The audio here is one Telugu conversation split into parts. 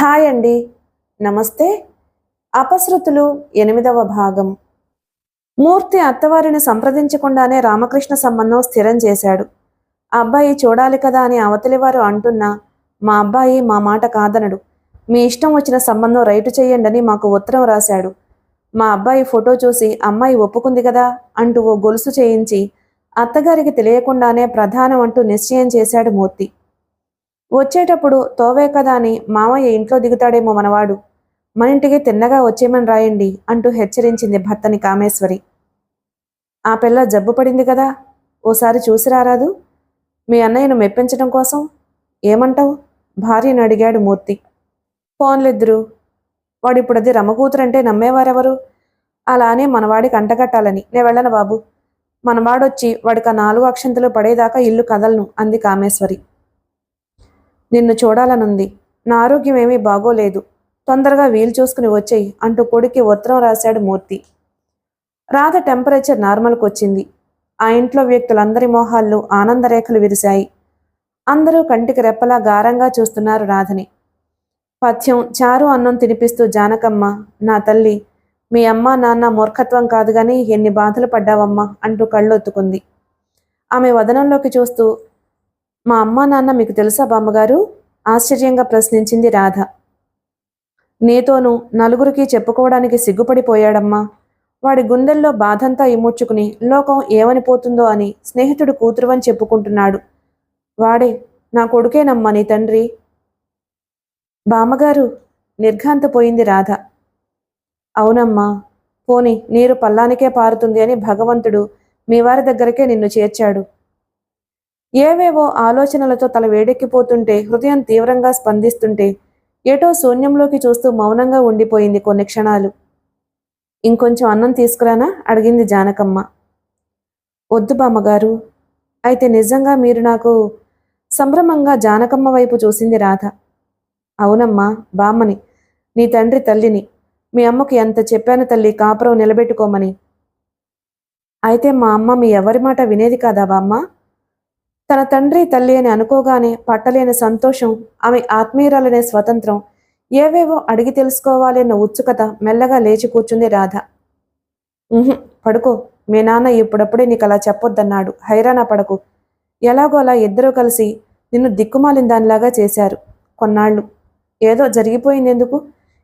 హాయ్ అండి. నమస్తే. అపశృతులు 8వ భాగం. మూర్తి అత్తవారిని సంప్రదించకుండానే రామకృష్ణ సంబంధం స్థిరం చేశాడు. అబ్బాయి చూడాలి కదా అని అవతలివారు అంటున్నా, మా అబ్బాయి మా మాట కాదనడు. మీ ఇష్టం వచ్చిన సంబంధం రైటు చేయండని మాకు ఉత్తరం రాశాడు. మా అబ్బాయి ఫోటో చూసి అమ్మాయి ఒప్పుకుంది కదా అంటూ ఓ గొలుసు చేయించి అత్తగారికి తెలియకుండానే ప్రధానం అంటూ నిశ్చయం చేశాడు మూర్తి. వచ్చేటప్పుడు తోవే కదా అని మామయ్య ఇంట్లో దిగుతాడేమో మనవాడు, మన ఇంటికి తిన్నగా వచ్చేయమని రాయండి అంటూ హెచ్చరించింది భర్తని కామేశ్వరి. ఆ పిల్ల జబ్బు పడింది కదా, ఓసారి చూసి రారాదు, మీ అన్నయ్యను మెప్పించడం కోసం. ఏమంటావు? భార్యను అడిగాడు మూర్తి. ఫోన్లిద్దరు. వాడిప్పుడది రమకూతురంటే నమ్మేవారెవరు? అలానే మనవాడికి అంటగట్టాలని నే వెళ్ళను బాబు. మనవాడొచ్చి వాడికి ఆ 4 అక్షంతలు పడేదాకా ఇల్లు కదలను అంది కామేశ్వరి. నిన్ను చూడాలనుంది. నా ఆరోగ్యం ఏమీ బాగోలేదు. తొందరగా వీలు చూసుకుని వచ్చేయి అంటూ కొడుక్కి ఉత్తరం రాశాడు మూర్తి. రాధ టెంపరేచర్ నార్మల్కి వచ్చింది. ఆ ఇంట్లో వ్యక్తులందరి మోహాల్లో ఆనందరేఖలు విరిశాయి. అందరూ కంటికి రెప్పలా గారంగా చూస్తున్నారు రాధని. పథ్యం చారు అన్నం తినిపిస్తూ జానకమ్మ, నా తల్లి, మీ అమ్మ నాన్న మూర్ఖత్వం కాదు గాని ఎన్ని బాధలు పడ్డావమ్మా అంటూ కళ్ళొత్తుకుంది. ఆమె వదనంలోకి చూస్తూ, మా అమ్మా నాన్న మీకు తెలుసా బామ్మగారు? ఆశ్చర్యంగా ప్రశ్నించింది రాధ. నీతోనూ నలుగురికి చెప్పుకోవడానికి సిగ్గుపడిపోయాడమ్మా. వాడి గుండెల్లో బాధంతా ఇముడ్చుకుని లోకం ఏమనిపోతుందో అని స్నేహితుడు కూతురువని చెప్పుకుంటున్నాడు. వాడే నా కొడుకేనమ్మా నీ తండ్రి. బామ్మగారు, నిర్ఘాంతపోయింది రాధ. అవునమ్మా, పోని నీరు పల్లానికే పారుతుంది అని భగవంతుడు మీ వారి దగ్గరకే నిన్ను చేర్చాడు. ఏవేవో ఆలోచనలతో తల వేడెక్కిపోతుంటే, హృదయం తీవ్రంగా స్పందిస్తుంటే, ఏటో శూన్యంలోకి చూస్తూ మౌనంగా ఉండిపోయింది కొన్ని క్షణాలు. ఇంకొంచెం అన్నం తీసుకురానా అడిగింది జానకమ్మ. వద్దు బామ్మగారు. అయితే నిజంగా మీరు నాకు? సంభ్రమంగా జానకమ్మ వైపు చూసింది రాధ. అవునమ్మా, బామ్మని, నీ తండ్రి తల్లిని. మీ అమ్మకు ఎంత చెప్పాను తల్లి కాపురం నిలబెట్టుకోమని. అయితే మా అమ్మ మీ ఎవరి మాట వినేది కాదా బామ్మ? తన తండ్రి తల్లి అని అనుకోగానే పట్టలేని సంతోషం, ఆమె ఆత్మీయురాలనే స్వతంత్రం, ఏవేవో అడిగి తెలుసుకోవాలి అన్న ఉత్సుకత మెల్లగా లేచి కూర్చుంది రాధ. పడుకో, మీ నాన్న ఇప్పుడప్పుడే నీకు అలా చెప్పొద్దన్నాడు. హైరాణ పడకు. ఎలాగో అలా ఇద్దరూ కలిసి నిన్ను దిక్కుమాలిన దానిలాగా చేశారు కొన్నాళ్ళు. ఏదో జరిగిపోయిందెందుకు?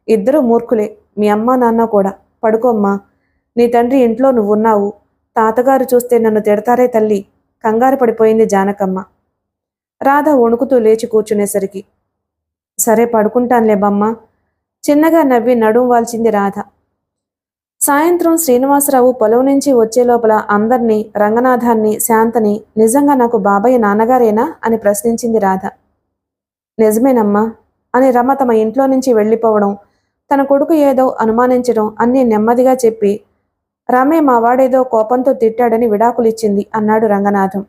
ఇద్దరూ మూర్ఖులే, మీ అమ్మ నాన్న కూడా. పడుకోమ్మా. నీ తండ్రి ఇంట్లో నువ్వున్నావు. తాతగారు చూస్తే నన్ను తిడతారే తల్లి. కంగారు పడిపోయింది జానకమ్మ. రాధ వణుకుతూ లేచి కూర్చునేసరికి, సరే పడుకుంటానులే బామ్మ. చిన్నగా నవ్వి నడుం వాల్చింది రాధ. సాయంత్రం శ్రీనివాసరావు పొలం నుంచి వచ్చే లోపల అందర్నీ, రంగనాథాన్ని, శాంతని, నిజంగా నాకు బాబాయ్ నాన్నగారేనా అని ప్రశ్నించింది రాధ. నిజమేనమ్మా అని రమ తమ ఇంట్లో నుంచి వెళ్ళిపోవడం, తన కొడుకు ఏదో అనుమానించడం అన్నీ నెమ్మదిగా చెప్పి, రమే మావాడేదో కోపంతో తిట్టాడని విడాకులిచ్చింది అన్నాడు రంగనాథం.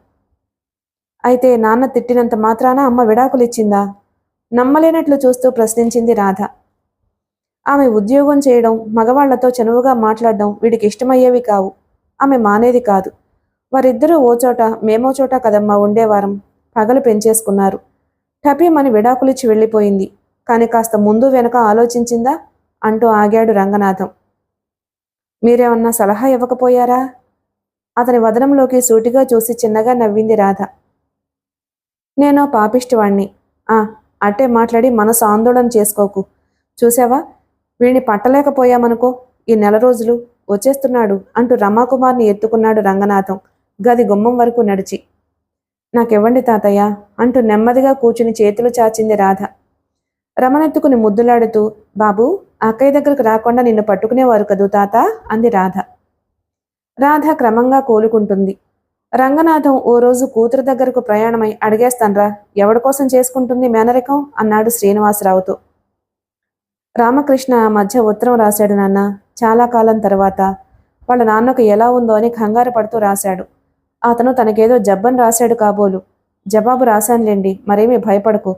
అయితే నాన్న తిట్టినంత మాత్రాన అమ్మ విడాకులిచ్చిందా? నమ్మలేనట్లు చూస్తూ ప్రశ్నించింది రాధ. ఆమె ఉద్యోగం చేయడం, మగవాళ్లతో చనువుగా మాట్లాడడం వీడికి ఇష్టమయ్యేవి కావు. ఆమె మానేది కాదు. వారిద్దరూ ఓ చోట మేమో చోట కదమ్మా ఉండేవారం. పగలు పెంచేసుకున్నారు. టపీమని విడాకులిచ్చి వెళ్ళిపోయింది. కాని కాస్త ముందు వెనక ఆలోచించిందా అంటూ ఆగాడు రంగనాథం. మీరేమన్నా సలహా ఇవ్వకపోయారా? అతని వదనంలోకి సూటిగా చూసి చిన్నగా నవ్వింది రాధ. నేనో పాపిష్టివాణ్ణి. అట్టే మాట్లాడి మనసు ఆందోళన చేసుకోకు. చూసావా, వీణ్ణి పట్టలేకపోయామనుకో, ఈ 4 రోజులు వచ్చేస్తున్నాడు అంటూ రమాకుమార్ని ఎత్తుకున్నాడు రంగనాథం గది గుమ్మం వరకు నడిచి. నాకివ్వండి తాతయ్య అంటూ నెమ్మదిగా కూర్చుని చేతులు చాచింది రాధ. రమనెత్తుకుని ముద్దులాడుతూ, బాబు, అక్కయ్య దగ్గరకు రాకుండా నిన్ను పట్టుకునేవారు కదూ తాత అంది రాధ. రాధ క్రమంగా కోలుకుంటుంది. రంగనాథం ఓ రోజు కూతురు దగ్గరకు ప్రయాణమై అడిగేస్తాన్రా, ఎవడి కోసం చేసుకుంటుంది మేనరికం అన్నాడు శ్రీనివాసరావుతో. రామకృష్ణ ఆ మధ్య ఉత్తరం రాశాడు నాన్న. చాలా కాలం తర్వాత వాళ్ళ నాన్నకు ఎలా ఉందో అని కంగారు పడుతూ రాశాడు. అతను తనకేదో జబ్బని రాశాడు కాబోలు. జవాబు రాశానులేండి, మరేమీ భయపడకు.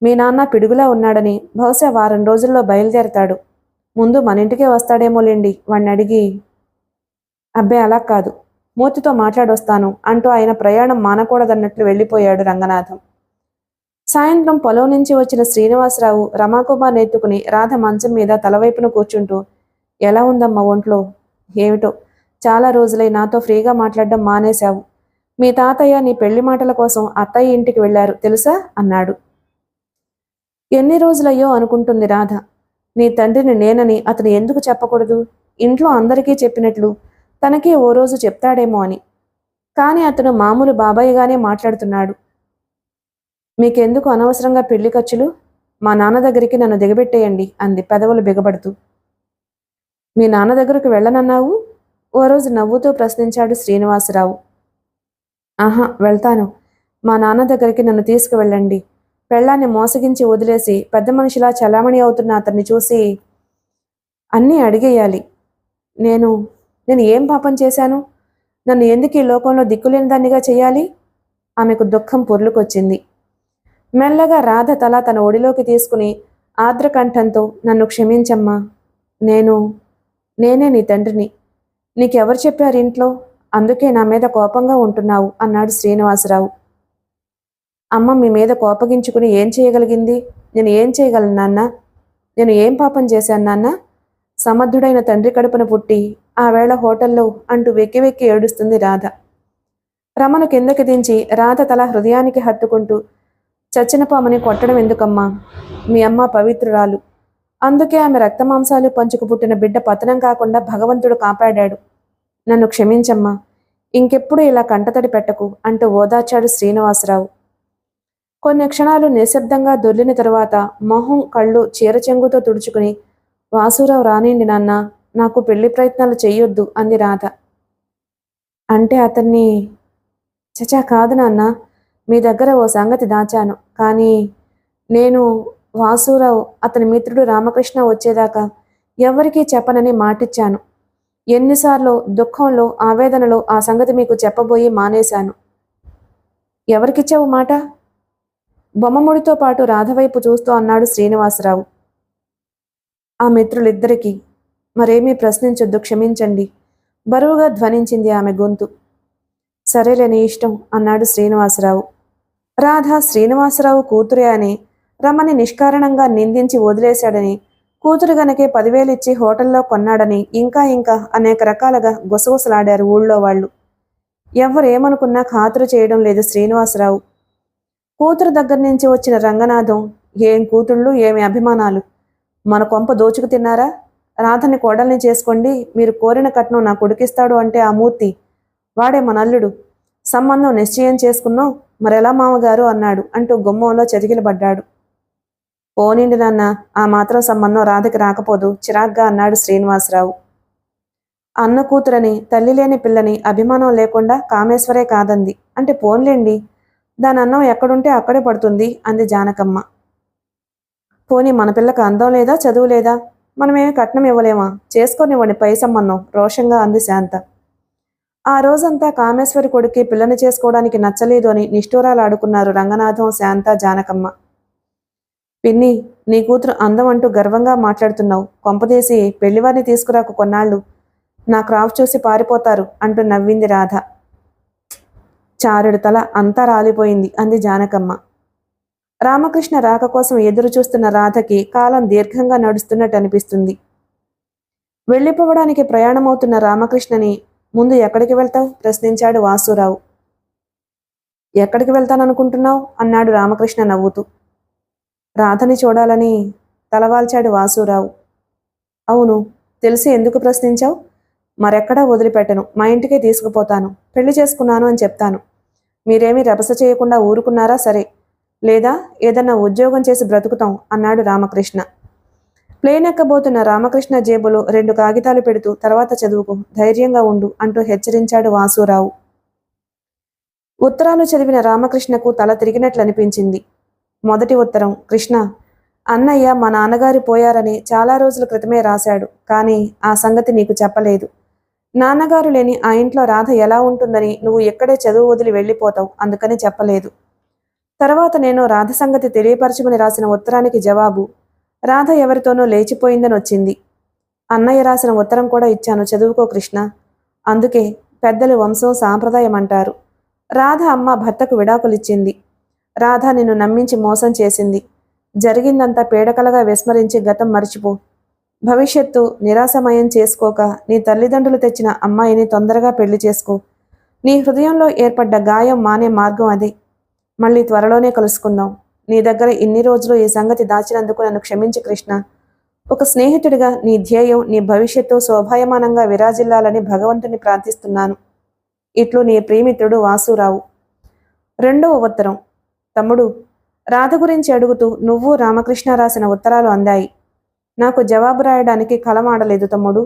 మీ నాన్న పిడుగులా ఉన్నాడని, బహుశా వారం రోజుల్లో బయలుదేరతాడు. ముందు మన ఇంటికే వస్తాడేమోలేండి, వాణ్ణి అడిగి. అబ్బే అలా కాదు, మూర్తితో మాట్లాడొస్తాను అంటూ ఆయన ప్రయాణం మానకూడదన్నట్లు వెళ్ళిపోయాడు రంగనాథం. సాయంత్రం పొలం నుంచి వచ్చిన శ్రీనివాసరావు రమాకుమార్ నెత్తుకుని రాధ మంచం మీద తలవైపున కూర్చుంటూ, ఎలా ఉందమ్మా ఒంట్లో? ఏమిటో, చాలా రోజులై నాతో ఫ్రీగా మాట్లాడడం మానేశావు. మీ తాతయ్య నీ పెళ్లి మాటల కోసం అత్తయ్య ఇంటికి వెళ్లారు తెలుసా అన్నాడు. ఎన్ని రోజులయ్యో అనుకుంటుంది రాధ. నీ తండ్రిని నేనని అతను ఎందుకు చెప్పకూడదు? ఇంట్లో అందరికీ చెప్పినట్లు తనకి ఓ రోజు చెప్తాడేమో అని. కానీ అతను మామూలు బాబాయిగానే మాట్లాడుతున్నాడు. మీకెందుకు అనవసరంగా పెళ్లి ఖర్చులు? మా నాన్న దగ్గరికి నన్ను దిగబెట్టేయండి అంది పెదవులు బిగబడుతూ. మీ నాన్న దగ్గరకు వెళ్ళనన్నావు? ఓ రోజు నవ్వుతూ ప్రశ్నించాడు శ్రీనివాసరావు. ఆహా, వెళ్తాను. మా నాన్న దగ్గరికి నన్ను తీసుకువెళ్ళండి. పెళ్ళాన్ని మోసగించి వదిలేసి పెద్ద మనిషిలా చలామణి అవుతున్న అతన్ని చూసి అన్నీ అడిగేయాలి. నేను నేను ఏం పాపం చేశాను? నన్ను ఎందుకు ఈ లోకంలో దిక్కులేని దాన్నిగా చేయాలి? ఆమెకు దుఃఖం పొర్లుకొచ్చింది. మెల్లగా రాధ తల తన ఒడిలోకి తీసుకుని ఆర్ద్రకంఠంతో, నన్ను క్షమించమ్మా. నేనే నీ తండ్రిని. నీకెవరు చెప్పారు ఇంట్లో? అందుకే నా మీద కోపంగా ఉంటున్నావు అన్నాడు శ్రీనివాసరావు. అమ్మ మీ మీద కోపగించుకుని ఏం చేయగలిగింది? నేను ఏం చేయగలను నాన్న? నేను ఏం పాపం చేశాను నాన్న? సమర్థుడైన తండ్రి కడుపున పుట్టి ఆ వేళ హోటల్లో అంటూ వెక్కి వెక్కి ఏడుస్తుంది రాధ. రమను కిందకి దించి రాధ తల హృదయానికి హత్తుకుంటూ, చచ్చిన పామని కొట్టడం ఎందుకమ్మా? మీ అమ్మ పవిత్రురాలు. అందుకే ఆమె రక్తమాంసాలు పంచుకు పుట్టిన బిడ్డ పతనం కాకుండా భగవంతుడు కాపాడాడు. నన్ను క్షమించమ్మా. ఇంకెప్పుడు ఇలా కంటతడి పెట్టకు అంటూ ఓదార్చాడు శ్రీనివాసరావు. కొన్ని క్షణాలు నిశ్శబ్దంగా దొర్లిన తరువాత మొహం కళ్ళు చీరచెంగుతో తుడుచుకుని, వాసురావు రానిండి నాన్న, నాకు పెళ్లి ప్రయత్నాలు చెయ్యొద్దు అంది రాధ. అంటే అతన్ని? చచా కాదు నాన్న, మీ దగ్గర ఓ సంగతి దాచాను. కానీ నేను వాసురావు అతని మిత్రుడు రామకృష్ణ వచ్చేదాకా ఎవరికీ చెప్పనని మాటిచ్చాను. ఎన్నిసార్లు దుఃఖంలో ఆవేదనలో ఆ సంగతి మీకు చెప్పబోయి మానేశాను. ఎవరికిచ్చావు మాట? బొమ్మముడితో పాటు రాధవైపు చూస్తూ అన్నాడు శ్రీనివాసరావు. ఆ మిత్రులిద్దరికీ. మరేమీ ప్రశ్నించొద్దు, క్షమించండి బరువుగా ధ్వనించింది ఆమె గొంతు. సరేలే, నీ ఇష్టం అన్నాడు శ్రీనివాసరావు. రాధ శ్రీనివాసరావు కూతురే అని, రమని నిష్కారణంగా నిందించి వదిలేశాడని, కూతురు గనకే 10,000 ఇచ్చి హోటల్లో కొన్నాడని ఇంకా అనేక రకాలుగా గుసగుసలాడారు ఊళ్ళో వాళ్ళు. ఎవరేమనుకున్నా ఖాతరు చేయడం లేదు శ్రీనివాసరావు. కూతురు దగ్గర నుంచి వచ్చిన రంగనాథం, ఏం కూతుళ్ళు ఏమి అభిమానాలు. మన కొంప దోచుకు తిన్నారా? రాధని కోడల్ని చేసుకోండి, మీరు కోరిన కట్నం నా కొడుకిస్తాడు అంటే ఆ మూర్తి వాడే మన అల్లుడు. సంబంధం నిశ్చయం చేసుకున్నాం, మరెలా మామగారు అన్నాడు అంటూ గుమ్మంలో చతికిలబడ్డాడు. పోనిండి నాన్న, ఆ మాత్రం సంబంధం రాధకి రాకపోదు చిరాగ్గా అన్నాడు శ్రీనివాసరావు. అన్న కూతురని, తల్లి లేని పిల్లని అభిమానం లేకుండా కామేశ్వరే కాదంది అంటే పోన్లేండి, దాని అన్నం ఎక్కడుంటే అక్కడే పడుతుంది అంది జానకమ్మ. పోనీ మన పిల్లకి అందం లేదా, చదువు లేదా? మనమేమి కట్నం ఇవ్వలేమా? చేసుకొనివ్వండి పై సంబంధం రోషంగా అంది శాంత. ఆ రోజంతా కామేశ్వరి కొడుక్కి పిల్లని చేసుకోవడానికి నచ్చలేదు అని నిష్ఠూరాలు ఆడుకున్నారు రంగనాథం, శాంత, జానకమ్మ. పిన్ని, నీ కూతురు అందం అంటూ గర్వంగా మాట్లాడుతున్నావు. కొంపదీసి పెళ్లివారిని తీసుకురాకు కొన్నాళ్ళు, నా క్రాఫ్ చూసి పారిపోతారు అంటూ నవ్వింది రాధ. చారుడు తల అంతా రాలిపోయింది అంది జానకమ్మ. రామకృష్ణ రాక కోసం ఎదురు చూస్తున్న రాధకి కాలం దీర్ఘంగా నడుస్తున్నట్టు అనిపిస్తుంది. వెళ్ళిపోవడానికి ప్రయాణమవుతున్న రామకృష్ణని, ముందు ఎక్కడికి వెళ్తావు ప్రశ్నించాడు వాసురావు. ఎక్కడికి వెళ్తాననుకుంటున్నావు అన్నాడు రామకృష్ణ నవ్వుతూ. రాధని చూడాలని తలవాల్చాడు వాసురావు. అవును, తెలిసి ఎందుకు ప్రశ్నించావు? మరెక్కడా వదిలిపెట్టను, మా ఇంటికే తీసుకుపోతాను. పెళ్లి చేసుకున్నాను అని చెప్తాను. మీరేమీ రభస చేయకుండా ఊరుకున్నారా సరే, లేదా ఏదన్నా ఉద్యోగం చేసి బ్రతుకుతాం అన్నాడు రామకృష్ణ. ప్లేన్ ఎక్కబోతున్న రామకృష్ణ జేబులో 2 కాగితాలు పెడుతూ, తర్వాత చదువుకు, ధైర్యంగా ఉండు అంటూ హెచ్చరించాడు వాసురావు. ఉత్తరాలు చదివిన రామకృష్ణకు తల తిరిగినట్లు అనిపించింది. మొదటి ఉత్తరం. కృష్ణ, అన్నయ్య మా నాన్నగారు పోయారని చాలా రోజుల క్రితమే రాశాడు, కానీ ఆ సంగతి నీకు చెప్పలేదు. నాన్నగారు లేని ఆ ఇంట్లో రాధ ఎలా ఉంటుందని నువ్వు ఎక్కడే చదువు వదిలి వెళ్ళిపోతావు, అందుకని చెప్పలేదు. తర్వాత నేను రాధ సంగతి తెలియపరచమని రాసిన ఉత్తరానికి జవాబు, రాధ ఎవరితోనో లేచిపోయిందని వచ్చింది. అన్నయ్య రాసిన ఉత్తరం కూడా ఇచ్చాను, చదువుకో కృష్ణ. అందుకే పెద్దలు వంశం సాంప్రదాయం అంటారు. రాధ అమ్మ భర్తకు విడాకులిచ్చింది. రాధ నిన్ను నమ్మించి మోసం చేసింది. జరిగిందంతా పీడకలగా విస్మరించి గతం మర్చిపో. భవిష్యత్తు నిరాశమయం చేసుకోక నీ తల్లిదండ్రులు తెచ్చిన అమ్మాయిని తొందరగా పెళ్లి చేసుకో. నీ హృదయంలో ఏర్పడ్డ గాయం మానే మార్గం అదే. మళ్ళీ త్వరలోనే కలుసుకుందాం. నీ దగ్గర ఇన్ని రోజులు ఈ సంగతి దాచినందుకు నన్ను క్షమించు కృష్ణ. ఒక స్నేహితుడిగా నీ ధ్యేయం, నీ భవిష్యత్తు శోభాయమానంగా విరాజిల్లాలని భగవంతుని ప్రార్థిస్తున్నాను. ఇట్లు నీ ప్రియమిత్రుడు వాసురావు. రెండవ ఉత్తరం. తమ్ముడు, రాధ గురించి అడుగుతూ నువ్వు రామకృష్ణ రాసిన ఉత్తరాలు అందాయి. నాకు జవాబు రాయడానికి కలమాడలేదు తమ్ముడు.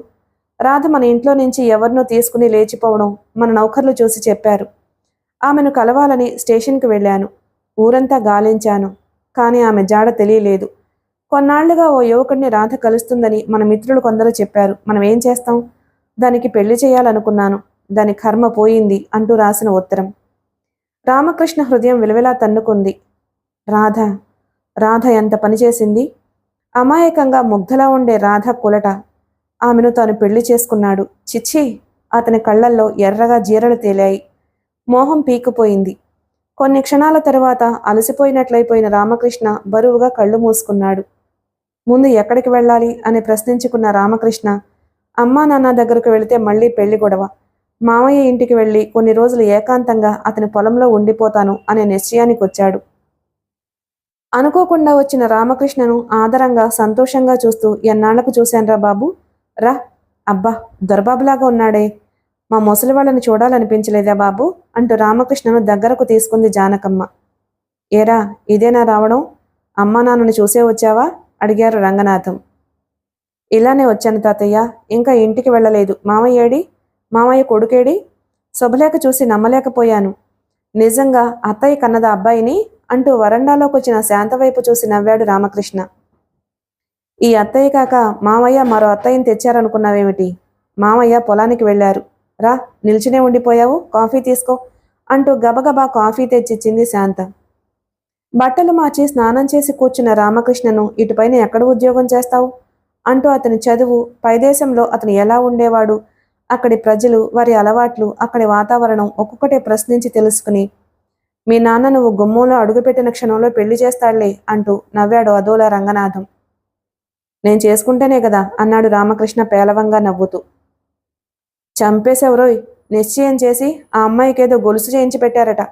రాధ మన ఇంట్లో నుంచి ఎవరినో తీసుకుని లేచిపోవడం మన నౌకర్లు చూసి చెప్పారు. ఆమెను కలవాలని స్టేషన్కి వెళ్ళాను. ఊరంతా గాలించాను. కానీ ఆమె జాడ తెలియలేదు. కొన్నాళ్లుగా ఓ యువకుడిని రాధ కలుస్తుందని మన మిత్రులు కొందరు చెప్పారు. మనం ఏం చేస్తాం? దానికి పెళ్లి చేయాలనుకున్నాను. దాని కర్మ పోయింది అంటూ రాసిన ఉత్తరం. రామకృష్ణ హృదయం విలవిలా తన్నుకుంది. రాధ రాధ ఎంత పనిచేసింది. అమాయకంగా ముగ్ధలా ఉండే రాధ కులట. ఆమెను తాను పెళ్లి చేసుకున్నాడు. చిచ్చి! అతని కళ్లల్లో ఎర్రగా జీరలు తేలాయి. మోహం పీకిపోయింది. కొన్ని క్షణాల తరువాత అలసిపోయినట్లయిపోయిన రామకృష్ణ బరువుగా కళ్ళు మూసుకున్నాడు. ముందు ఎక్కడికి వెళ్ళాలి అని ప్రశ్నించుకున్న రామకృష్ణ, అమ్మా నాన్న దగ్గరకు వెళితే మళ్ళీ పెళ్లి గొడవ. మామయ్య ఇంటికి వెళ్ళి కొన్ని రోజులు ఏకాంతంగా అతని పొలంలో ఉండిపోతాను అనే నిశ్చయానికి వచ్చాడు. అనుకోకుండా వచ్చిన రామకృష్ణను ఆదరంగా సంతోషంగా చూస్తూ, ఎన్నాళ్లకు చూశాన్రా బాబు, రా. అబ్బా, దొరబాబులాగా ఉన్నాడే. మా ముసలి వాళ్ళని చూడాలనిపించలేదా బాబు అంటూ రామకృష్ణను దగ్గరకు తీసుకుంది జానకమ్మ. ఏరా, ఇదేనా రావడం? అమ్మా నాన్నని చూసే వచ్చావా అడిగారు రంగనాథం. ఇలానే వచ్చాను తాతయ్య, ఇంకా ఇంటికి వెళ్ళలేదు. మామయ్య ఏడి? మామయ్య కొడుకేడి? శుభలేఖ చూసి నమ్మలేకపోయాను. నిజంగా అత్తయ్య కన్నద అబ్బాయిని అంటూ వరండాలోకి వచ్చిన శాంత వైపు చూసి నవ్వాడు రామకృష్ణ. ఈ అత్తయ్య కాక మామయ్య మరో అత్తయ్యని తెచ్చారనుకున్నావేమిటి? మామయ్య పొలానికి వెళ్ళారు. రా, నిల్చునే ఉండిపోయావు, కాఫీ తీసుకో అంటూ గబగబా కాఫీ తెచ్చిచ్చింది శాంత. బట్టలు మార్చి స్నానం చేసి కూర్చున్న రామకృష్ణను, ఇటుపైన ఎక్కడ ఉద్యోగం చేస్తావు అంటూ అతని చదువు, పైదేశంలో అతను ఎలా ఉండేవాడు, అక్కడి ప్రజలు, వారి అలవాట్లు, అక్కడి వాతావరణం ఒక్కొక్కటే ప్రశ్నించి తెలుసుకుని, మీ నాన్న నువ్వు గుమ్మంలో అడుగుపెట్టిన క్షణంలో పెళ్లి చేస్తాడులే అంటూ నవ్వాడు అదోలా రంగనాథం. నేను చేసుకుంటేనే కదా అన్నాడు రామకృష్ణ పేలవంగా నవ్వుతూ. చంపేసెవరోయ్, నిశ్చయం చేసి ఆ అమ్మాయికేదో గొలుసు చేయించి పెట్టారట.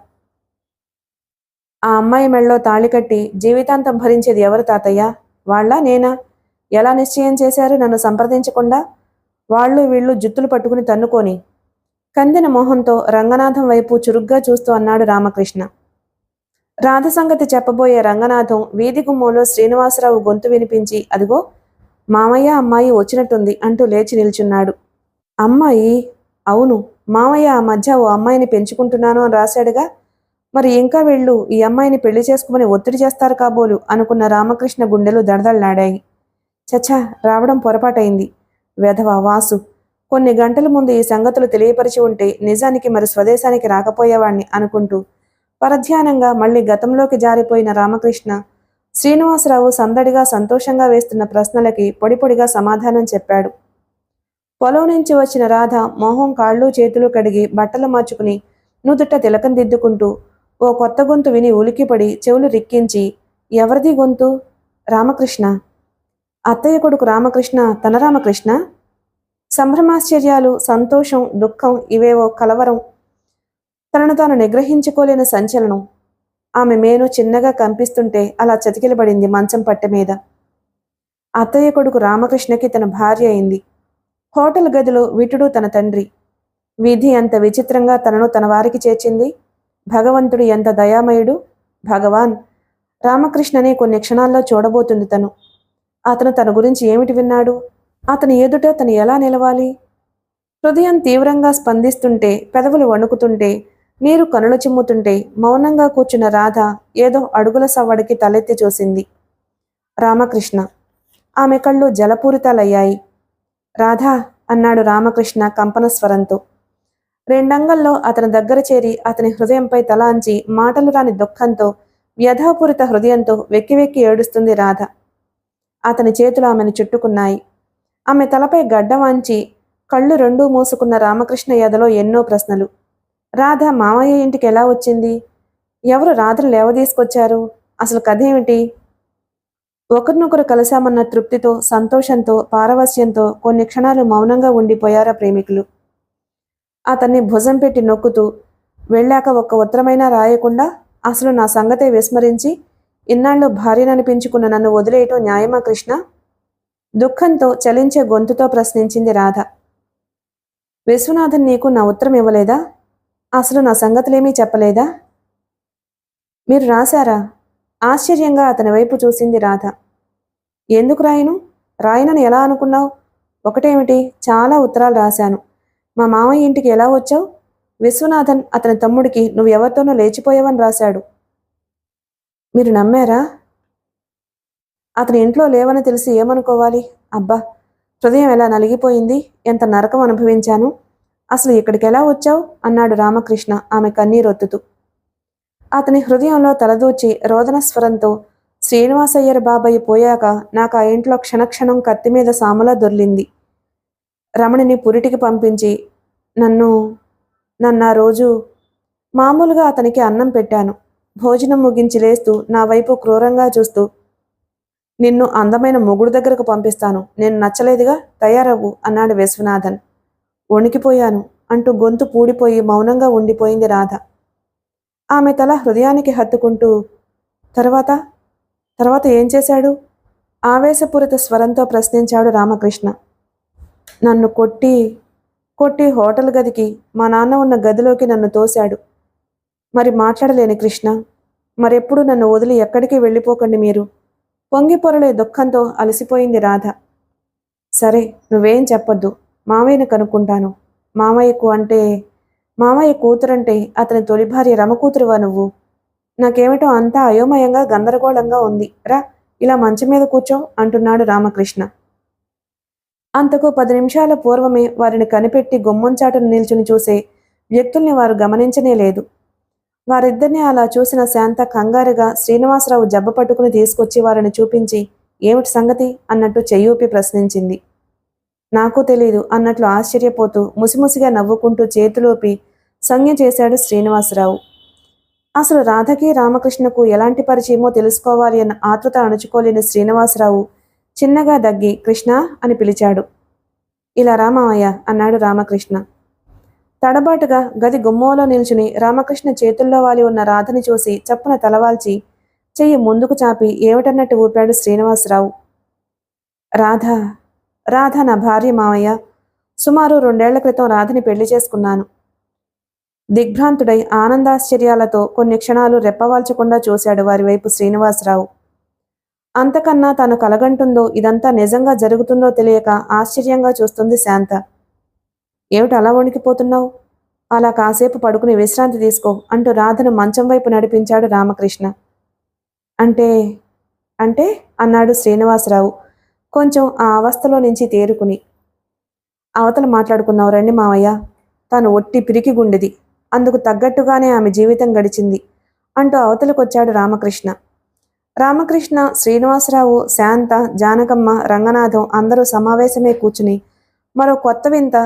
ఆ అమ్మాయి మెళ్ళలో తాళి కట్టి జీవితాంతం భరించేది ఎవరు తాతయ్య? వాళ్ళ నేనా? ఎలా నిశ్చయం చేశారు నన్ను సంప్రదించకుండా? వాళ్ళు వీళ్ళు జుత్తులు పట్టుకుని తన్నుకొని. కందిన మోహంతో రంగనాథం వైపు చురుగ్గా చూస్తూ అన్నాడు రామకృష్ణ. రాధ సంగతి చెప్పబోయే రంగనాథం వీధి గుమ్మంలో శ్రీనివాసరావు గొంతు వినిపించి, అదిగో మామయ్య అమ్మాయి వచ్చినట్టుంది అంటూ లేచి నిల్చున్నాడు. అమ్మాయి? అవును, మామయ్య ఆ మధ్య ఓ అమ్మాయిని పెంచుకుంటున్నాను అని రాశాడుగా. మరి ఇంకా వీళ్ళు ఈ అమ్మాయిని పెళ్లి చేసుకోమని ఒత్తిడి చేస్తారు కాబోలు అనుకున్న రామకృష్ణ గుండెలు దడదళ్లాడాయి. చచ్చా, రావడం పొరపాటైంది. వెధవ వాసు, కొన్ని గంటల ముందు ఈ సంగతులు తెలియపరిచి ఉంటే నిజానికి మరి స్వదేశానికి రాకపోయేవాణ్ణి అనుకుంటూ పరధ్యానంగా మళ్ళీ గతంలోకి జారిపోయిన రామకృష్ణ శ్రీనివాసరావు సందడిగా సంతోషంగా వేస్తున్న ప్రశ్నలకి పొడిపొడిగా సమాధానం చెప్పాడు. పొలం నుంచి వచ్చిన రాధ మోహం కాళ్ళు చేతులు కడిగి బట్టలు మార్చుకుని నుదుట తిలకం దిద్దుకుంటూ ఓ కొత్త గొంతు విని ఉలికిపడి చెవులు రిక్కించి, ఎవరిది గొంతు? రామకృష్ణ. అత్తయ్య కొడుకు రామకృష్ణ తన రామకృష్ణ? సంభ్రమాశ్చర్యాలు, సంతోషం, దుఃఖం, ఇవేవో కలవరం, తనను తాను నిగ్రహించుకోలేని సంచలనం. ఆమె మేను చిన్నగా కంపిస్తుంటే అలా చతికిలబడింది మంచం పట్టె మీద. అత్తయ్య కొడుకు రామకృష్ణకి తన భార్య అయింది. హోటల్ గదిలో విటుడు తన తండ్రి. విధి ఎంత విచిత్రంగా తనను తన వారికి చేర్చింది. భగవంతుడు ఎంత దయామయుడు. భగవాన్, రామకృష్ణని కొన్ని క్షణాల్లో చూడబోతుంది తను. అతను తన గురించి ఏమిటి విన్నాడు? అతని ఎదుట తను ఎలా నిలవాలి? హృదయం తీవ్రంగా స్పందిస్తుంటే, పెదవులు వణుకుతుంటే, నీరు కనులు చిమ్ముతుంటే మౌనంగా కూర్చున్న రాధ ఏదో అడుగుల సవ్వడికి తలెత్తి చూసింది. రామకృష్ణ. ఆమె కళ్ళు జలపూరితాలయ్యాయి. రాధా అన్నాడు రామకృష్ణ కంపన స్వరంతో. రెండంగల్లో అతని దగ్గర చేరి అతని హృదయంపై తల అంచి మాటలు రాని దుఃఖంతో, వ్యధాపూరిత హృదయంతో వెక్కి వెక్కి ఏడుస్తుంది రాధ. అతని చేతులు ఆమెను చుట్టుకున్నాయి. ఆమె తలపై గడ్డ వాంచి కళ్ళు రెండూ మూసుకున్న రామకృష్ణ ఎదలో ఎన్నో ప్రశ్నలు. రాధ మామయ్య ఇంటికి ఎలా వచ్చింది? ఎవరు రాత్రి లేవదీసుకొచ్చారు? అసలు కథ ఏమిటి? ఒకరినొకరు కలిశామన్న తృప్తితో, సంతోషంతో, పారవస్యంతో కొన్ని క్షణాలు మౌనంగా ఉండిపోయారా ప్రేమికులు. అతన్ని భుజం పెట్టి నొక్కుతూ, వెళ్ళాక ఒక్క ఉత్తరమైనా రాయకుండా అసలు నా సంగతే విస్మరించి ఇన్నాళ్ళు భార్యననిపించుకున్న నన్ను వదిలేయటం న్యాయమా కృష్ణ? దుఃఖంతో చలించే గొంతుతో ప్రశ్నించింది రాధ. విశ్వనాథన్ నీకు నా ఉత్తరం ఇవ్వలేదా? అసలు నా సంగతులేమీ చెప్పలేదా? మీరు రాశారా? ఆశ్చర్యంగా అతని వైపు చూసింది రాధ. ఎందుకు రాయను? రాయనని ఎలా అనుకున్నావు? ఒకటేమిటి, చాలా ఉత్తరాలు రాశాను. మా మామయ్య ఇంటికి ఎలా వచ్చావు? విశ్వనాథన్ అతని తమ్ముడికి నువ్వు ఎవరితోనో లేచిపోయావని రాశాడు. మీరు నమ్మారా? అతని ఇంట్లో లేవని తెలిసి ఏమనుకోవాలి? అబ్బా, హృదయం ఎలా నలిగిపోయింది! ఎంత నరకం అనుభవించాను! అసలు ఇక్కడికి ఎలా వచ్చావు? అన్నాడు రామకృష్ణ ఆమె కన్నీరొత్తుతూ. అతని హృదయంలో తలదూచి రోదన స్వరంతో, శ్రీనివాసయ్యర్ బాబాయ్ పోయాక నాకు ఆ ఇంట్లో క్షణక్షణం కత్తిమీద సాములా దొర్లింది. రమణిని పురిటికి పంపించి నన్ను ఆ రోజు మామూలుగా అతనికి అన్నం పెట్టాను. భోజనం ముగించి లేస్తూ నా వైపు క్రూరంగా చూస్తూ, నిన్ను అందమైన మొగుడు దగ్గరకు పంపిస్తాను, నేను నచ్చలేదుగా, తయారవ్వు అన్నాడు విశ్వనాథన్. వణికిపోయాను అంటూ గొంతు పూడిపోయి మౌనంగా ఉండిపోయింది రాధ. ఆమె తల హృదయానికి హత్తుకుంటూ, తర్వాత ఏం చేశాడు? ఆవేశపూరిత స్వరంతో ప్రశ్నించాడు రామకృష్ణ. నన్ను కొట్టి హోటల్ గదికి, మా నాన్న ఉన్న గదిలోకి నన్ను తోశాడు. మరి మాట్లాడలేని కృష్ణ. మరెప్పుడు నన్ను వదిలి ఎక్కడికి వెళ్ళిపోకండి మీరు. పొంగి పొరలే దుఃఖంతో అలసిపోయింది రాధ. సరే, నువ్వేం చెప్పొద్దు, మామయ్యని కనుక్కుంటాను. మామయ్య కూతురంటే అతని తొలి భార్య రమకూతురువా నువ్వు? నాకేమిటో అంతా అయోమయంగా గందరగోళంగా ఉంది. రా, ఇలా మంచం మీద కూర్చో అంటున్నాడు రామకృష్ణ. అంతకు 10 నిమిషాల పూర్వమే వారిని కనిపెట్టి గుమ్మంచాటును నిల్చుని చూసే వ్యక్తుల్ని వారు గమనించనే లేదు. వారిద్దరినీ అలా చూసిన శాంత కంగారుగా శ్రీనివాసరావు జబ్బ పట్టుకుని తీసుకొచ్చి వారిని చూపించి, ఏమిటి సంగతి అన్నట్టు చెయ్యూపి ప్రశ్నించింది. నాకు తెలీదు అన్నట్లు ఆశ్చర్యపోతూ ముసిముసిగా నవ్వుకుంటూ చేతులోపి సంజ్ఞ చేశాడు శ్రీనివాసరావు. అసలు రాధకి రామకృష్ణకు ఎలాంటి పరిచయమో తెలుసుకోవాలి అన్న ఆతృత అణుచుకోలేని శ్రీనివాసరావు చిన్నగా దగ్గి కృష్ణ అని పిలిచాడు. ఇలా రామయ్య అన్నాడు రామకృష్ణ. తడబాటుగా గది గుమ్మలో నిల్చుని రామకృష్ణ చేతుల్లో వాలి ఉన్న రాధని చూసి చప్పున తలవాల్చి చెయ్యి ముందుకు చాపి ఏమిటన్నట్టు ఊపాడు శ్రీనివాసరావు. రాధ నా భార్య మావయ్య. సుమారు 2 ఏళ్ల క్రితం రాధని పెళ్లి చేసుకున్నాను. దిగ్భ్రాంతుడై ఆనందాశ్చర్యాలతో కొన్ని క్షణాలు రెప్పవాల్చకుండా చూశాడు వారి వైపు శ్రీనివాసరావు. అంతకన్నా తాను కలగంటుందో ఇదంతా నిజంగా జరుగుతుందో తెలియక ఆశ్చర్యంగా చూస్తుంది శాంత. ఏమిటి అలా వణికిపోతున్నావు? అలా కాసేపు పడుకుని విశ్రాంతి తీసుకో అంటూ రాధను మంచం వైపు నడిపించాడు రామకృష్ణ. అంటే అన్నాడు శ్రీనివాసరావు కొంచెం ఆ అవస్థలో నుంచి తేరుకుని. అవతల మాట్లాడుకున్నావు రండి మావయ్య. తాను ఒట్టి పిరికి గుండెది, అందుకు తగ్గట్టుగానే ఆమె జీవితం గడిచింది అంటూ అవతలకొచ్చాడు రామకృష్ణ, శ్రీనివాసరావు, శాంత, జానకమ్మ, రంగనాథం అందరూ సమావేశమే కూర్చుని మరో కొత్త వింత,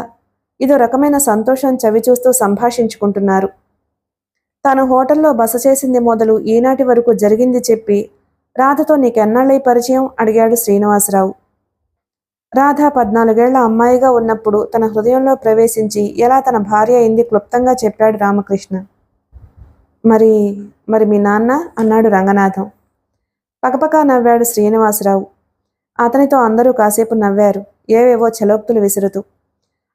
ఇదో రకమైన సంతోషం చవిచూస్తూ సంభాషించుకుంటున్నారు. తాను హోటల్లో బస చేసింది మొదలు ఈనాటి వరకు జరిగింది చెప్పి, రాధతో నీకెన్నాళ్ళై పరిచయం అడిగాడు శ్రీనివాసరావు. రాధ 14 ఏళ్ల అమ్మాయిగా ఉన్నప్పుడు తన హృదయంలో ప్రవేశించి ఎలా తన భార్య అయింది క్లుప్తంగా చెప్పాడు రామకృష్ణ. మరి మీ నాన్న అన్నాడు రంగనాథం. పకపకా నవ్వాడు శ్రీనివాసరావు. అతనితో అందరూ కాసేపు నవ్వారు, ఏవేవో చలోక్తులు విసురుతూ.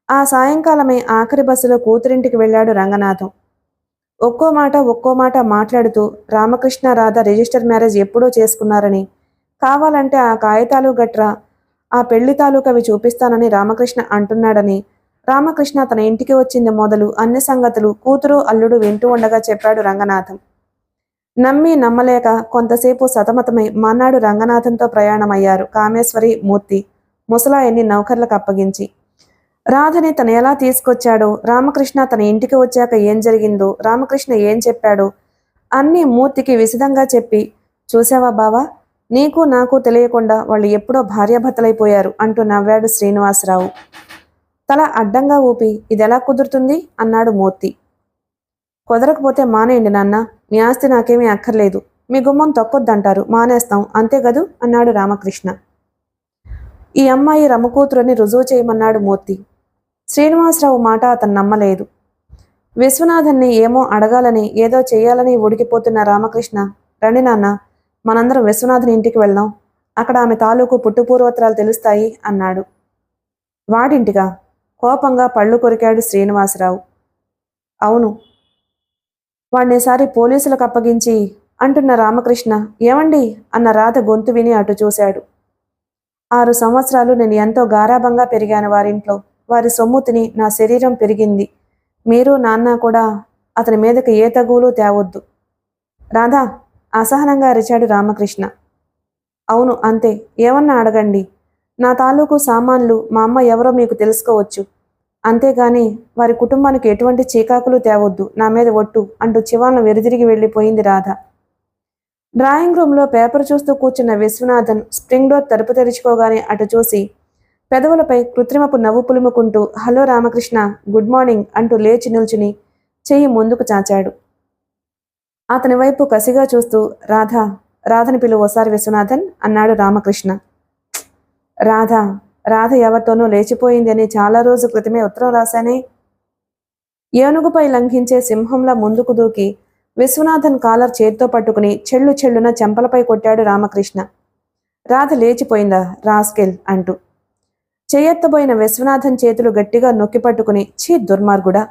ఆ సాయంకాలమే ఆఖరి బస్సులో కూతురింటికి వెళ్ళాడు రంగనాథం. ఒక్కో మాట మాట్లాడుతూ రామకృష్ణ రాధ రిజిస్టర్ మ్యారేజ్ ఎప్పుడో చేసుకున్నారని, కావాలంటే ఆ కాగితాలు గట్రా ఆ పెళ్లి తాలూకవి చూపిస్తానని రామకృష్ణ అంటున్నాడని, రామకృష్ణ తన ఇంటికి వచ్చింది మొదలు అన్ని సంగతులు కూతురు అల్లుడు వింటూ ఉండగా చెప్పాడు రంగనాథం. నమ్మి నమ్మలేక కొంతసేపు సతమతమై మన్నాడు రంగనాథంతో ప్రయాణమయ్యారు కామేశ్వరి, మూర్తి, ముసలాయన్ని నౌకర్లకు అప్పగించి. రాధని తను ఎలా తీసుకొచ్చాడో, రామకృష్ణ తన ఇంటికి వచ్చాక ఏం జరిగిందో, రామకృష్ణ ఏం చెప్పాడో అన్నీ మూర్తికి విశదంగా చెప్పి, చూసావా బావా, నీకు నాకు తెలియకుండా వాళ్ళు ఎప్పుడో భార్యాభర్తలైపోయారు అంటూ నవ్వాడు శ్రీనివాసరావు. తల అడ్డంగా ఊపి, ఇదెలా కుదురుతుంది అన్నాడు మూర్తి. కుదరకపోతే మానేయండి నాన్న, మీ ఆస్తి నాకేమీ అక్కర్లేదు, మీ గుమ్మం తొక్కొద్దంటారు, మానేస్తాం అంతే గదు అన్నాడు రామకృష్ణ. ఈ అమ్మాయి రమకూతురని రుజువు చేయమన్నాడు మూర్తి. శ్రీనివాసరావు మాట అతను నమ్మలేదు. విశ్వనాథన్ని ఏమో అడగాలని, ఏదో చెయ్యాలని ఉడికిపోతున్న రామకృష్ణ, రండి నాన్న, మనందరం విశ్వనాథన్ ఇంటికి వెళ్దాం, అక్కడ ఆమె తాలూకు పుట్టుపూర్వోత్తరాలు తెలుస్తాయి అన్నాడు. వాడింటిగా? కోపంగా పళ్ళు కొరికాడు శ్రీనివాసరావు. అవును, వాణ్ణిసారి పోలీసులకు అప్పగించి అంటున్న రామకృష్ణ, ఏమండి అన్న రాధ గొంతు విని అటు చూశాడు. 6 సంవత్సరాలు నేను ఎంతో గారాబంగా పెరిగాను వారింట్లో, వారి సొమ్ము తిని నా శరీరం పెరిగింది, మీరు నాన్న కూడా అతని మీదకి ఏ తగువులు తేవద్దు. రాధా అసహనంగా అరిచాడు రామకృష్ణ. అవును అంతే, ఏమన్నా అడగండి, నా తాలూకు సామాన్లు మా అమ్మ ఎవరో మీకు తెలుసుకోవచ్చు, అంతేగాని వారి కుటుంబానికి ఎటువంటి చీకాకులు తేవద్దు, నా మీద ఒట్టు అంటూ చివాలను వెనుదిరిగి వెళ్ళిపోయింది రాధ. డ్రాయింగ్ రూమ్లో పేపర్ చూస్తూ కూర్చున్న విశ్వనాథన్ స్ప్రింగ్ డోర్ తలుపు తెరుచుకోగానే అటు చూసి పెదవులపై కృత్రిమపు నవ్వు పులుముకుంటూ, హలో రామకృష్ణ, గుడ్ మార్నింగ్ అంటూ లేచి నిల్చుని చెయ్యి ముందుకు చాచాడు. అతని వైపు కసిగా చూస్తూ, రాధని పిలువు ఓసారి విశ్వనాథన్ అన్నాడు రామకృష్ణ. రాధ ఎవరితోనూ లేచిపోయింది అని చాలా రోజు క్రితమే ఉత్తరం రాశానే. ఏనుగుపై లంఘించే సింహంలా ముందుకు దూకి విశ్వనాథన్ కాలర్ చేత్తో పట్టుకుని చెల్లు చెల్లున చెంపలపై కొట్టాడు రామకృష్ణ. రాధ లేచిపోయిందా రాస్కెల్ అంటూ. చెయ్యెత్తబోయిన విశ్వనాథన్ చేతులు గట్టిగా నొక్కి పట్టుకుని, ఛీ దుర్మార్గుడా,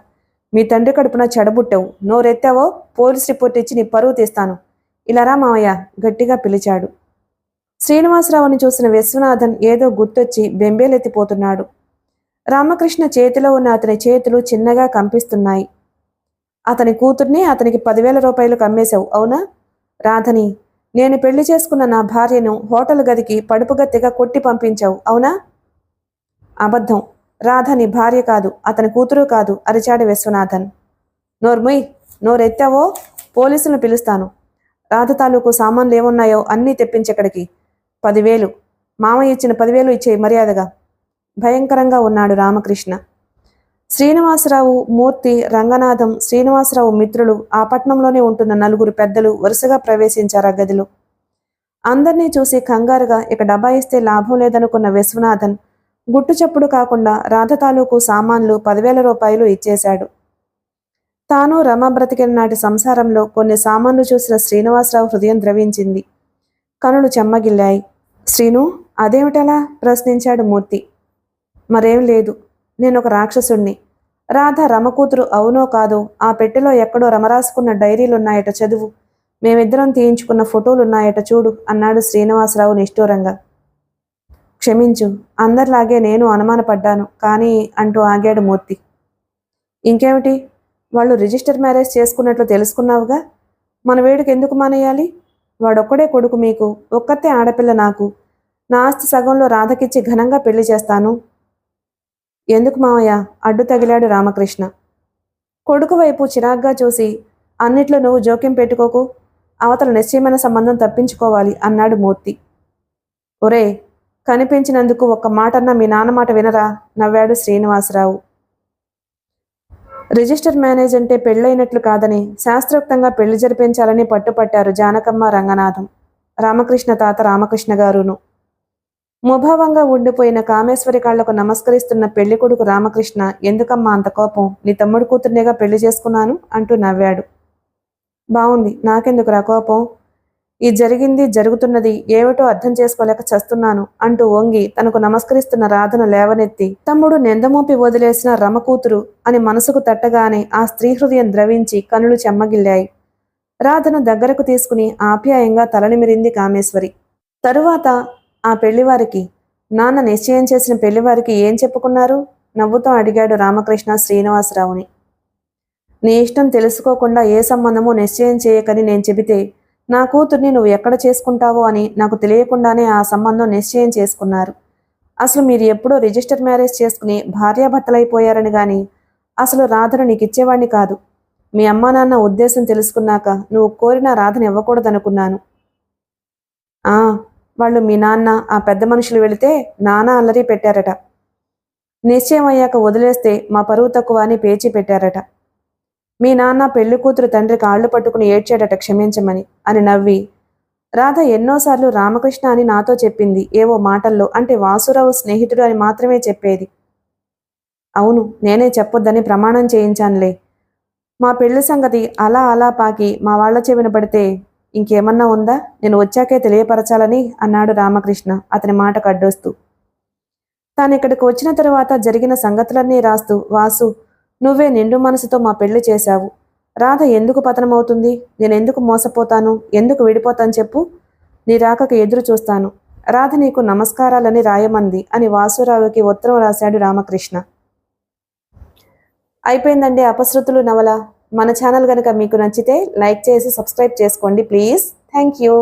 మీ తండ్రి కడుపున చెడబుట్టావు, నోరెత్తావో పోలీస్ రిపోర్ట్ ఇచ్చి నీ పరువు తీస్తాను, ఇలా రా మావయ్య గట్టిగా పిలిచాడు. శ్రీనివాసరావుని చూసిన విశ్వనాథన్ ఏదో గుర్తొచ్చి బెంబేలెత్తిపోతున్నాడు. రామకృష్ణ చేతిలో ఉన్న అతని చేతులు చిన్నగా కంపిస్తున్నాయి. అతని కూతుర్ని అతనికి 10,000 రూపాయలకు అమ్మేశావు అవునా? రాధని, నేను పెళ్లి చేసుకున్న నా భార్యను హోటల్ గదికి పడుపుగత్తెగా కొట్టి పంపించావు అవునా? అబద్ధం, రాధ నీ భార్య కాదు, అతని కూతురు కాదు అరిచాడు విశ్వనాథన్. నోర్ముయ్, నోరెత్తావో పోలీసులను పిలుస్తాను, రాధ తాలూకు సామాన్లు ఏమున్నాయో అన్నీ తెప్పించెక్కడికి, 10,000 మామయ్య ఇచ్చిన 10,000 ఇచ్చేయి మర్యాదగా. భయంకరంగా ఉన్నాడు రామకృష్ణ. శ్రీనివాసరావు, మూర్తి, రంగనాథం, శ్రీనివాసరావు మిత్రులు, ఆ పట్నంలోనే ఉంటున్న 4 పెద్దలు వరుసగా ప్రవేశించారు ఆ గదిలో. అందర్నీ చూసి కంగారుగా ఇక డబ్బా ఇస్తే లాభం లేదనుకున్న విశ్వనాథన్ గుట్టు చప్పుడు కాకుండా రాధ తాలూకు సామాన్లు 10,000 రూపాయలు ఇచ్చేశాడు. తాను రమ బ్రతికిన నాటి సంసారంలో కొన్ని సామాన్లు చూసిన శ్రీనివాసరావు హృదయం ద్రవించింది, కనులు చెమ్మగిల్లాయి. శ్రీను, అదేమిటలా ప్రశ్నించాడు మూర్తి. మరేం లేదు, నేనొక రాక్షసుణ్ణి. రాధ రమకూతురు అవునో కాదో ఆ పెట్టెలో ఎక్కడో రమరాసుకున్న డైరీలున్నాయట చదువు, మేమిద్దరం తీయించుకున్న ఫోటోలున్నాయట చూడు అన్నాడు శ్రీనివాసరావు నిష్ఠూరంగా. క్షమించు, అందరిలాగే నేను అనుమానపడ్డాను కానీ అంటూ ఆగాడు మూర్తి. ఇంకేమిటి, వాళ్ళు రిజిస్టర్ మ్యారేజ్ చేసుకున్నట్లు తెలుసుకున్నావుగా, మన వేడికి ఎందుకు మానేయాలి? వాడొక్కడే కొడుకు మీకు, ఒక్కతే ఆడపిల్ల నాకు, నా ఆస్తి సగంలో రాధకిచ్చి ఘనంగా పెళ్లి చేస్తాను. ఎందుకు మావయ్య అడ్డు తగిలాడు రామకృష్ణ. కొడుకు వైపు చిరాగ్గా చూసి, అన్నిట్లో నువ్వు జోక్యం పెట్టుకోకు, అవతల నిశ్చయమైన సంబంధం తప్పించుకోవాలి అన్నాడు మూర్తి. ఒరే, కనిపించినందుకు ఒక్క మాటన్నా మీ నాన్న మాట వినరా నవ్వాడు శ్రీనివాసరావు. రిజిస్టర్ మ్యారేజ్ అంటే పెళ్ళైనట్లు కాదని శాస్త్రోక్తంగా పెళ్లి జరిపించాలని పట్టుపట్టారు జానకమ్మ, రంగనాథం, రామకృష్ణ తాత రామకృష్ణ గారును. ముభావంగా ఉండిపోయిన కామేశ్వరి కాళ్లకు నమస్కరిస్తున్న పెళ్లి కొడుకు రామకృష్ణ, ఎందుకమ్మా అంత కోపం, నీ తమ్ముడు కూతుర్నేగా పెళ్లి చేసుకున్నాను అంటూ నవ్వాడు. బావుంది, నాకెందుకు రా కోపం, ఈ జరిగింది జరుగుతున్నది ఏమిటో అర్థం చేసుకోలేక చస్తున్నాను అంటూ వంగి తనకు నమస్కరిస్తున్న రాధను లేవనెత్తి, తమ్ముడు నిందమోపి వదిలేసిన రమకూతురు అని మనసుకు తట్టగానే ఆ స్త్రీ హృదయం ద్రవించి కనులు చెమ్మగిల్లాయి. రాధను దగ్గరకు తీసుకుని ఆప్యాయంగా తలనిమిరింది కామేశ్వరి. తరువాత ఆ పెళ్లివారికి, నాన్న నిశ్చయం చేసిన పెళ్లివారికి ఏం చెప్పుకున్నారు నవ్వుతో అడిగాడు రామకృష్ణ శ్రీనివాసరావుని. నీ ఇష్టం తెలుసుకోకుండా ఏ సంబంధమూ నిశ్చయం చేయకని నేను చెబితే నా కూతుర్ని నువ్వు ఎక్కడ చేసుకుంటావో అని నాకు తెలియకుండానే ఆ సంబంధం నిశ్చయం చేసుకున్నారు. అసలు మీరు ఎప్పుడో రిజిస్టర్ మ్యారేజ్ చేసుకుని భార్యాభర్తలైపోయారని గాని అసలు రాధను నీకు ఇచ్చేవాణ్ణి కాదు. మీ అమ్మా నాన్న ఉద్దేశం తెలుసుకున్నాక నువ్వు కోరిన రాధను ఇవ్వకూడదనుకున్నాను. వాళ్ళు మీ నాన్న ఆ పెద్ద మనుషులు వెళితే నానా అల్లరి పెట్టారట. నిశ్చయం అయ్యాక వదిలేస్తే మా పరువు తక్కువ అని పేచి పెట్టారట. మీ నాన్న పెళ్లి కూతురు తండ్రి కాళ్ళు పట్టుకుని ఏడ్చాడట క్షమించమని అని నవ్వి, రాధ ఎన్నోసార్లు రామకృష్ణ అని నాతో చెప్పింది ఏవో మాటల్లో, అంటే వాసురావు స్నేహితుడు అని మాత్రమే చెప్పేది. అవును, నేనే చెప్పొద్దని ప్రమాణం చేయించానులే. మా పెళ్లి సంగతి అలా అలా పాకి మా వాళ్ల చెవిన పడితే ఇంకేమన్నా ఉందా? నేను వచ్చాకే తెలియపరచాలని అన్నాడు రామకృష్ణ అతని మాట కడ్డొస్తూ. తానిక్కడికి వచ్చిన తరువాత జరిగిన సంగతులన్నీ రాస్తూ, వాసు, నువ్వే నిండు మనసుతో మా పెళ్లి చేశావు. రాధ ఎందుకు పతనమవుతుంది? నేనెందుకు మోసపోతాను? ఎందుకు విడిపోతాను చెప్పు? నీ రాకకు ఎదురు చూస్తాను. రాధ నీకు నమస్కారాలని రాయమంది అని వాసురావుకి ఉత్తరం రాశాడు రామకృష్ణ. అయిపోయిందండి అపశృతులు నవల. మన ఛానల్ కనుక మీకు నచ్చితే లైక్ చేసి సబ్స్క్రైబ్ చేసుకోండి ప్లీజ్. Thank you.